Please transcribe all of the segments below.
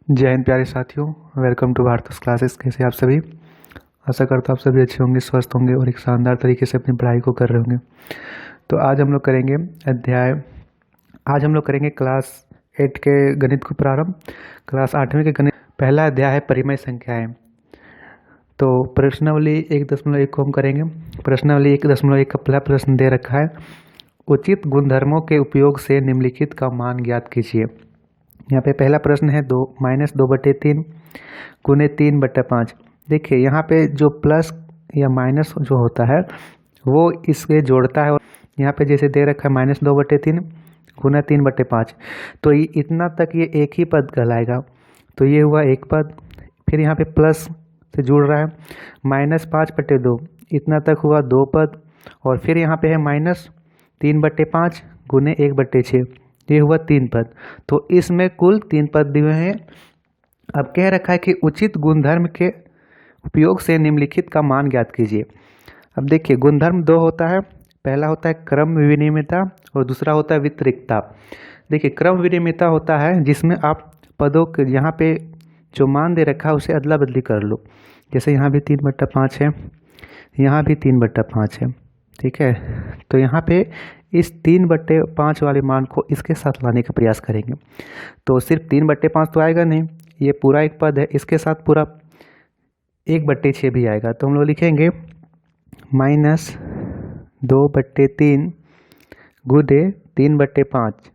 जय हिंद प्यारे साथियों, वेलकम टू भारत क्लासेस। कैसे आप सभी? आशा करता हूँ आप सभी अच्छे होंगे, स्वस्थ होंगे और एक शानदार तरीके से अपनी पढ़ाई को कर रहे होंगे। तो आज हम लोग करेंगे क्लास 8 के गणित को प्रारंभ। क्लास 8वीं के गणित पहला अध्याय है परिमेय संख्याएं। तो प्रश्नावली 1.1 को हम करेंगे। प्रश्नावली 1.1 का पहला प्रश्न दे रखा है, उचित गुणधर्मों के उपयोग से निम्नलिखित का मान ज्ञात कीजिए। यहाँ पे पहला प्रश्न है -2/3 गुने 3/5। देखिए यहाँ पे जो प्लस या माइनस जो होता है वो इसके जोड़ता है। यहाँ पे जैसे दे रखा है -2/3 गुना 3/5, तो ये इतना तक ये एक ही पद कहलाएगा। तो ये हुआ एक पद। फिर यहाँ पे प्लस से जुड़ रहा है -5/2, इतना तक हुआ दो पद। और फिर यहाँ पे है -3/5 गुने 1/6, ये हुआ 3 पद। तो इसमें कुल 3 पद दिए हैं। अब कह रखा है कि उचित गुणधर्म के उपयोग से निम्नलिखित का मान ज्ञात कीजिए। अब देखिए गुणधर्म दो होता है, पहला होता है क्रम विनिमयता और दूसरा होता है वितरिक्तता। देखिए क्रम विनिमयता होता है जिसमें आप पदों के यहाँ पे जो मान दे रखा है उसे अदला बदली कर लो। जैसे यहाँ भी 3/5 है, यहाँ भी 3/5 है, ठीक है। तो यहाँ पे इस 3/5 वाले मान को इसके साथ लाने का प्रयास करेंगे। तो सिर्फ 3/5 तो आएगा नहीं, ये पूरा एक पद है, इसके साथ पूरा 1/6 भी आएगा। तो हम लोग लिखेंगे -2/3 गुने 3/5,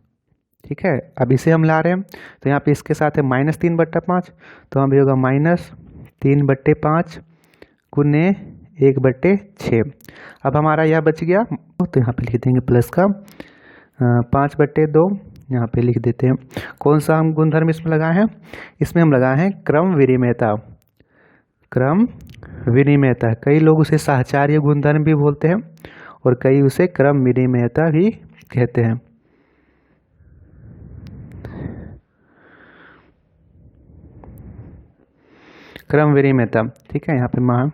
ठीक है। अब इसे हम ला रहे हैं तो यहाँ पे इसके साथ है -3/5, तो हम भी होगा -3/5 गुने 1/6। अब हमारा यह बच गया, तो यहाँ पे लिख देंगे प्लस का 5/2, यहाँ पे लिख देते हैं। कौन सा हम गुणधर्म इसमें लगाए हैं? इसमें हम लगाए हैं क्रम विनिमयता। क्रम विनिमयता, कई लोग उसे साहचर्य गुणधर्म भी बोलते हैं और कई उसे क्रम विनिमयता भी कहते हैं। क्रम विनिमयता, ठीक है। यहाँ पे मान,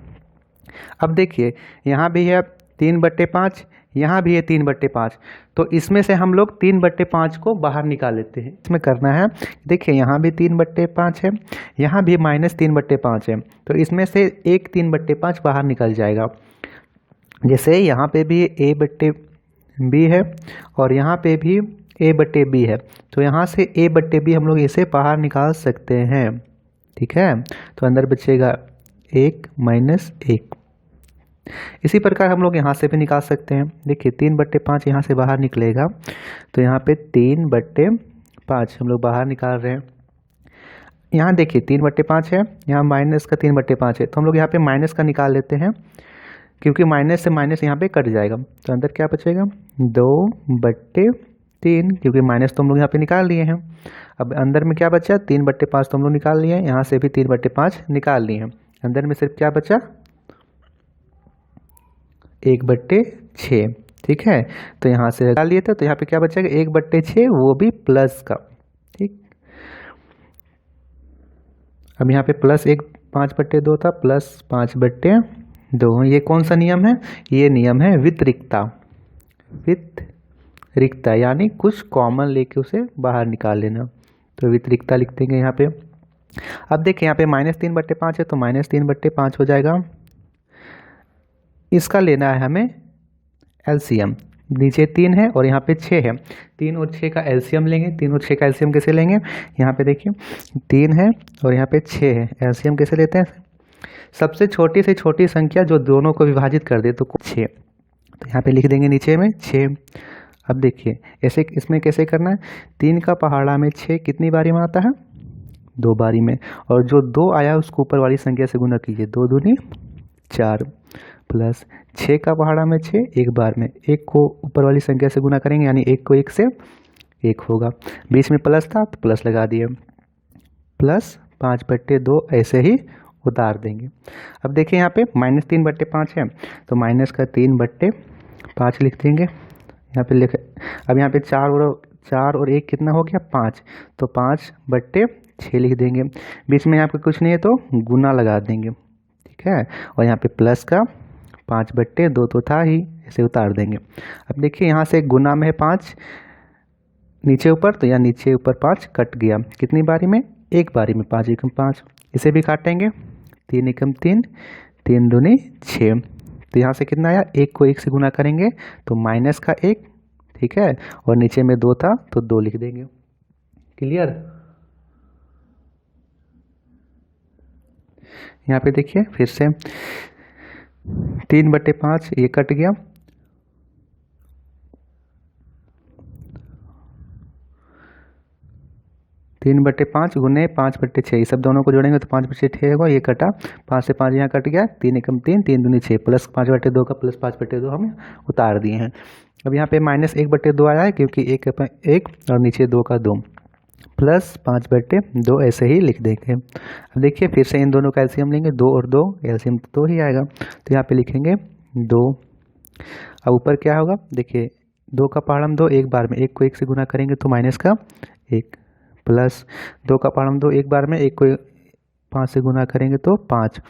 अब देखिए यहाँ भी है 3/5, यहाँ भी है 3/5, तो इसमें से हम लोग 3/5 को बाहर निकाल लेते हैं। इसमें करना है, देखिए यहाँ भी 3/5 है, यहाँ भी -3/5 है, तो इसमें से एक 3/5 बाहर निकल जाएगा। जैसे यहाँ पे भी a/b है और यहाँ पे भी a/b है, तो यहाँ से a/b हम लोग इसे बाहर निकाल सकते हैं, ठीक है। तो अंदर बचेगा 1 - 1। इसी प्रकार हम लोग यहाँ से भी निकाल सकते हैं। देखिए 3/5 यहाँ से बाहर निकलेगा, तो यहाँ पे 3/5 हम लोग बाहर निकाल रहे हैं। यहाँ देखिए 3/5 है, यहाँ माइनस का 3/5 है, तो हम लोग यहाँ पे माइनस का निकाल लेते हैं, क्योंकि माइनस से माइनस यहाँ पे कट जाएगा। तो अंदर क्या बचेगा 2/3, क्योंकि माइनस तो हम लोग यहाँ पे निकाल लिए हैं। अब अंदर में क्या बचा 3/5 तो हम लोग निकाल लिए हैं, यहाँ से भी 3/5 निकाल लिए हैं। अंदर में सिर्फ क्या बचा 1/6, ठीक है। तो यहाँ से निकाल लिए थे, तो यहाँ पे क्या बचेगा 1/6, वो भी प्लस का, ठीक। अब यहाँ पे प्लस 5/2 था, प्लस 5/2। ये कौन सा नियम है? ये नियम है वितरिक्तता। वितरिक्तता यानी कुछ कॉमन लेके उसे बाहर निकाल लेना, तो वितरिक्तता लिख देंगे यहाँ पे। अब देखिए यहाँ पे -3/5 है, तो -3/5 हो जाएगा। इसका लेना है हमें एलसीएम। नीचे 3 है और यहाँ पे 6 है, 3 और 6 का एलसीएम लेंगे। 3 और 6 का एलसीएम कैसे लेंगे? यहाँ पे देखिए 3 है और यहाँ पे 6 है, एलसीएम कैसे लेते हैं? सबसे छोटी से छोटी संख्या जो दोनों को विभाजित कर दे, तो 6। तो यहाँ पे लिख देंगे नीचे में 6। अब देखिए ऐसे इसमें कैसे करना है, 3 का पहाड़ा में 6 कितनी बारी में आता है? 2 बारी में। और जो 2 आया उसको ऊपर वाली संख्या से गुना कीजिए, 2 दूनी 4, प्लस 6 का पहाड़ा में 6 एक बार में, 1 को ऊपर वाली संख्या से गुना करेंगे, यानी 1 को 1 से 1 होगा। बीच में प्लस था तो प्लस लगा दिए, प्लस 5/2 ऐसे ही उतार देंगे। अब देखिए यहाँ पे -3/5 है, तो माइनस का 3/5 लिख देंगे। यहाँ पे लिख, अब यहाँ पे 4 और 1 कितना हो गया 5, तो 5/6 लिख देंगे। बीच में यहाँ पे कुछ नहीं है तो गुना लगा देंगे, ठीक है। और यहाँ पे प्लस का 5/2 तो था ही, ऐसे उतार देंगे। अब देखिए यहाँ से गुना में है 5 नीचे ऊपर, तो यहाँ नीचे ऊपर 5 कट गया, कितनी बारी में? एक बारी में 5 एकम 5, इसे भी काटेंगे 3 एकम 3, 3 दूनी 6। तो यहाँ से कितना आया, एक को एक से गुना करेंगे तो माइनस का एक, ठीक है, और नीचे में 2 था तो 2 लिख देंगे। क्लियर। यहाँ पे देखिए फिर से 3/5 ये कट गया, 3/5 गुने 5/6, ये सब दोनों को जोड़ेंगे तो 5/6 होगा, ये कटा 5 से 5 यहाँ कट गया, 3 एकम 3, 3 दूनी 6, प्लस 5/2 का प्लस 5/2 हम उतार दिए हैं। अब यहाँ पे -1/2 आया है क्योंकि एक और नीचे 2 का 2, प्लस 5/2 ऐसे ही लिख देंगे। अब देखिए फिर से इन दोनों का एलसीएम लेंगे, 2 और 2 एलसीएम तो 2 ही आएगा, तो यहाँ पे लिखेंगे 2। अब ऊपर क्या होगा, देखिए 2 का पहाड़म 2 एक बार में, एक को एक से गुना करेंगे तो माइनस का एक, प्लस 2 का पहाड़म 2 एक बार में, एक को 5 से गुना करेंगे तो 5।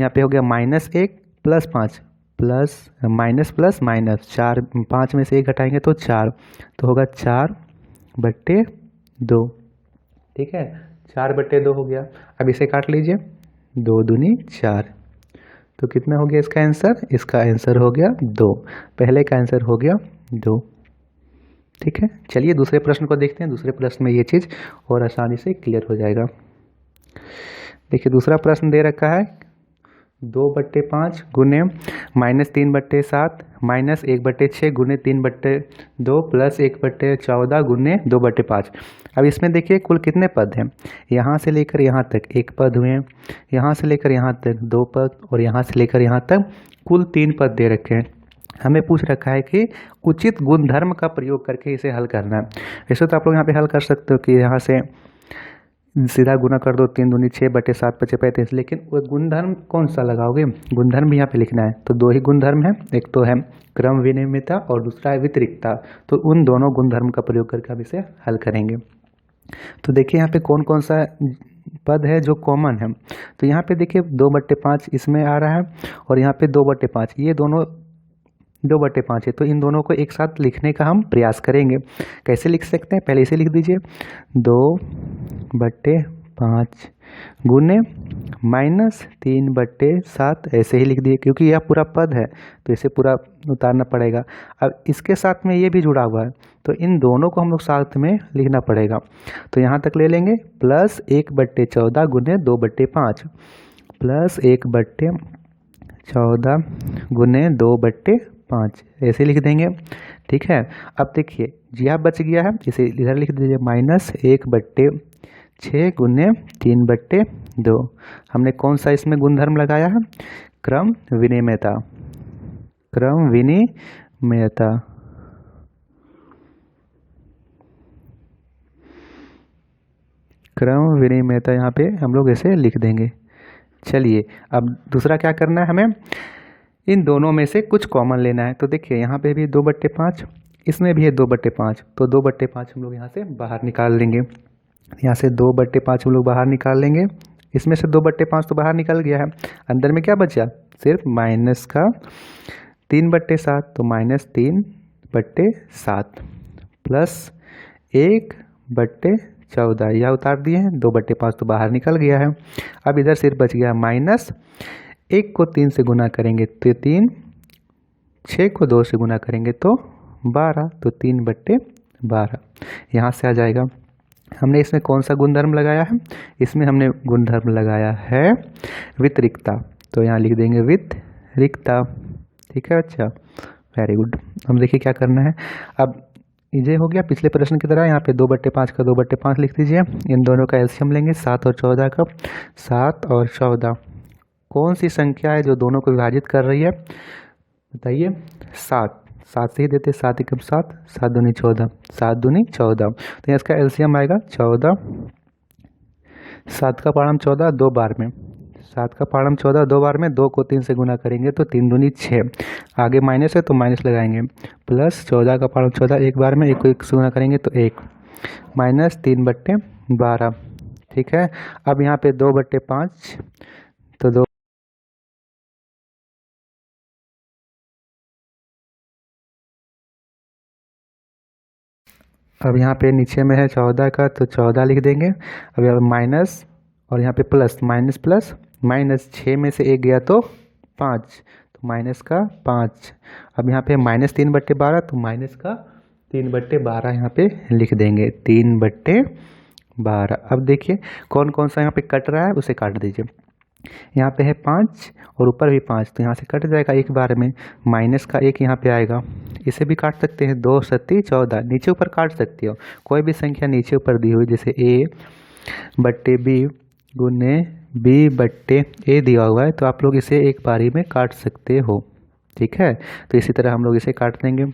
यहाँ पे हो गया -1 plus 5 plus minus plus minus 4, 5 में से 1 घटाएंगे तो 4, तो होगा 4/2, ठीक है, 4/2 हो गया। अब इसे काट लीजिए, 2 दूनी 4, तो कितना हो गया इसका आंसर, इसका आंसर हो गया 2, पहले का आंसर हो गया 2, ठीक है। चलिए दूसरे प्रश्न को देखते हैं, दूसरे प्रश्न में ये चीज़ और आसानी से क्लियर हो जाएगा। देखिए दूसरा प्रश्न दे रखा है 2/5 गुने -3/7 -1/6 गुने 3/2 प्लस 1/14 गुने 2/5। अब इसमें देखिए कुल कितने पद हैं, यहाँ से लेकर यहाँ तक 1 पद हुए हैं, यहाँ से लेकर यहाँ तक 2 पद, और यहाँ से लेकर यहाँ तक कुल 3 पद दे रखे हैं। हमें पूछ रखा है कि उचित गुणधर्म का प्रयोग करके इसे हल करना है। वैसे तो आप लोग यहाँ पे हल कर सकते हो कि यहाँ से सीधा गुना कर दो, 3 दूनी 6/7 × 35, लेकिन वो गुणधर्म कौन सा लगाओगे, गुणधर्म भी यहाँ पे लिखना है। तो 2 ही गुणधर्म है, एक तो है क्रम विनिमयता और दूसरा है वितरिकता, तो उन दोनों गुणधर्म का प्रयोग करके हम इसे हल करेंगे। तो देखिए यहाँ पे कौन कौन सा पद है जो कॉमन है, तो यहाँ पे देखिए 2/5 इसमें आ रहा है, और यहाँ पे 2/5, ये दोनों 2/5 है, तो इन दोनों को एक साथ लिखने का हम प्रयास करेंगे। कैसे लिख सकते हैं, पहले इसे लिख दीजिए, 2/5 गुने -3/7, ऐसे ही लिख दिए क्योंकि यह पूरा पद है तो इसे पूरा उतारना पड़ेगा। अब इसके साथ में ये भी जुड़ा हुआ है, तो इन दोनों को हम लोग साथ में लिखना पड़ेगा, तो यहाँ तक ले लेंगे, प्लस 1/14 गुने 2/5, प्लस 1/14 गुने 2/5, ऐसे लिख देंगे, ठीक है। अब देखिए जिया बच गया है, इसे इधर लिख दीजिए, -1/6 गुने 3/2। हमने कौन सा इसमें गुणधर्म लगाया है, क्रम विनिमयता, क्रम विनिमयता, क्रम विनिमयता, यहाँ पे हम लोग ऐसे लिख देंगे। चलिए अब दूसरा क्या करना है, हमें इन दोनों में से कुछ कॉमन लेना है। तो देखिए यहाँ पे भी 2/5, इसमें भी है 2/5, तो 2/5 हम लोग यहाँ से बाहर निकाल लेंगे, यहाँ से 2/5 हम लोग बाहर निकाल लेंगे, इसमें से 2/5 तो बाहर निकल गया है, अंदर में क्या बचा, सिर्फ माइनस का 3/7, तो -3/7 प्लस 1/14, यह उतार दिए हैं, 2/5 तो बाहर निकल गया है। अब इधर सिर्फ बच गया माइनस, 1 को 3 से गुना करेंगे तो 3, 6 को 2 से गुना करेंगे तो 12, तो 3/12 यहाँ से आ जाएगा। हमने इसमें कौन सा गुणधर्म लगाया है, इसमें हमने गुणधर्म लगाया है वितरिकता, तो यहाँ लिख देंगे वितरिकता, ठीक है बच्चा, वेरी गुड। हम देखिए क्या करना है, अब ये हो गया पिछले प्रश्न की तरह, यहाँ पे 2/5 का 2/5 लिख दीजिए, इन दोनों का एलसीएम लेंगे 7 और 14 का, 7 और 14 कौन सी संख्या है जो दोनों को विभाजित कर रही है, बताइए, 7, 7 से ही देते, 7 एकम 7, 7 दूनी 14, 7 दूनी 14, तो इसका एलसीएम आएगा 14, 7 का पाढ़म 14 2 बार में, 7 का पाढ़म 14 2 बार में, 2 को 3 से गुना करेंगे तो 3 दूनी 6, आगे माइनस है तो माइनस लगाएंगे, प्लस 14 का पाढ़म 14 एक बार में, 1 को 1 से गुना करेंगे तो 1, माइनस 3/12, ठीक है। अब यहाँ पे 2/5, तो 2, अब यहाँ पे नीचे में है 14 का, तो 14 लिख देंगे। अब यहाँ माइनस और यहाँ पे प्लस, माइनस प्लस माइनस, 6 में से 1 गया तो 5, तो माइनस का 5। अब यहाँ पे -3/12, तो माइनस का 3/12 यहाँ पे लिख देंगे, 3/12। अब देखिए कौन कौन सा यहाँ पे कट रहा है, उसे काट दीजिए। यहाँ पे है 5 और ऊपर भी 5, तो यहाँ से कट जाएगा एक बार में। माइनस का 1 यहाँ पे आएगा, इसे भी काट सकते हैं, 2 सत्ती 14, नीचे ऊपर काट सकते हो। कोई भी संख्या नीचे ऊपर दी हुई, जैसे a/b गुने b/a दिया हुआ है, तो आप लोग इसे एक बारी में काट सकते हो। ठीक है, तो इसी तरह हम लोग इसे काट देंगे।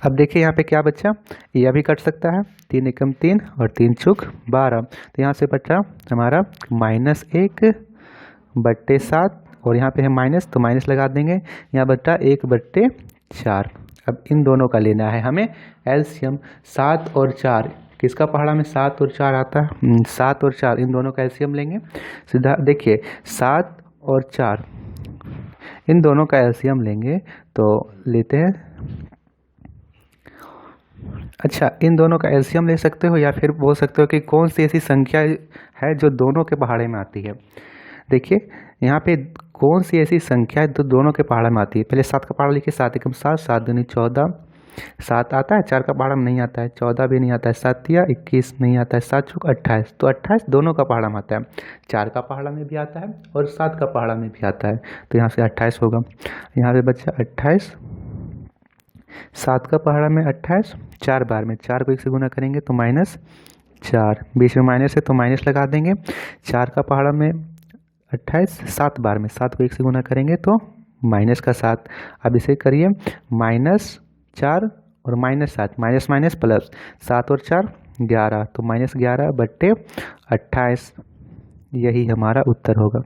अब देखिए यहाँ पे क्या बचा, यह भी कट सकता है, 3 एकम 3 और 3 चौक 12, तो यहाँ से बचा हमारा -1/7 और यहाँ पे है माइनस, तो माइनस लगा देंगे। यहाँ बचा 1/4। अब इन दोनों का लेना है हमें एलसीएम। 7 और 4, किसका पहाड़ा में 7 और 4 आता है, 7 और 4, इन दोनों का एलसीएम लेंगे। सीधा देखिए 7 और 4, इन दोनों का एलसीएम लेंगे, तो लेते हैं। अच्छा, इन दोनों का एलसीएम ले सकते हो या फिर बोल सकते हो कि कौन सी ऐसी संख्या है जो दोनों के पहाड़े में आती है। देखिए यहाँ पे कौन सी ऐसी संख्या है जो दोनों के पहाड़े में आती है। पहले 7 का पहाड़ा लिखिए, 7 एकम 7, 7 दूनी 14, 7 आता है, 4 का पहाड़ा में नहीं आता है, 14 भी नहीं आता है, 7 या 21 नहीं आता है, 7 चौक 28, तो 28 दोनों का पहाड़ा में आता है। 4 का पहाड़ा में भी आता है और 7 का पहाड़ा में भी आता है, तो यहाँ से 28 होगा। यहाँ पे बच्चा 28, 7 का पहाड़ा में 28, 4 बार में 4 को 1 से गुना करेंगे तो -4, बीच में माइनस है तो माइनस लगा देंगे। 4 का पहाड़ा में 28, 7 बार में 7 को 1 से गुना करेंगे तो माइनस का 7। अब इसे करिए -4 और -7, माइनस माइनस प्लस, 7 और 4 11, तो -11/28, यही हमारा उत्तर होगा।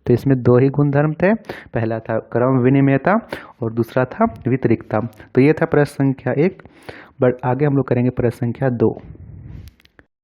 तो इसमें 2 ही गुणधर्म थे, पहला था क्रम विनिमयता और दूसरा था वितरिकता। तो ये था प्रश्न संख्या 1, बट आगे हम लोग करेंगे प्रश्न संख्या 2।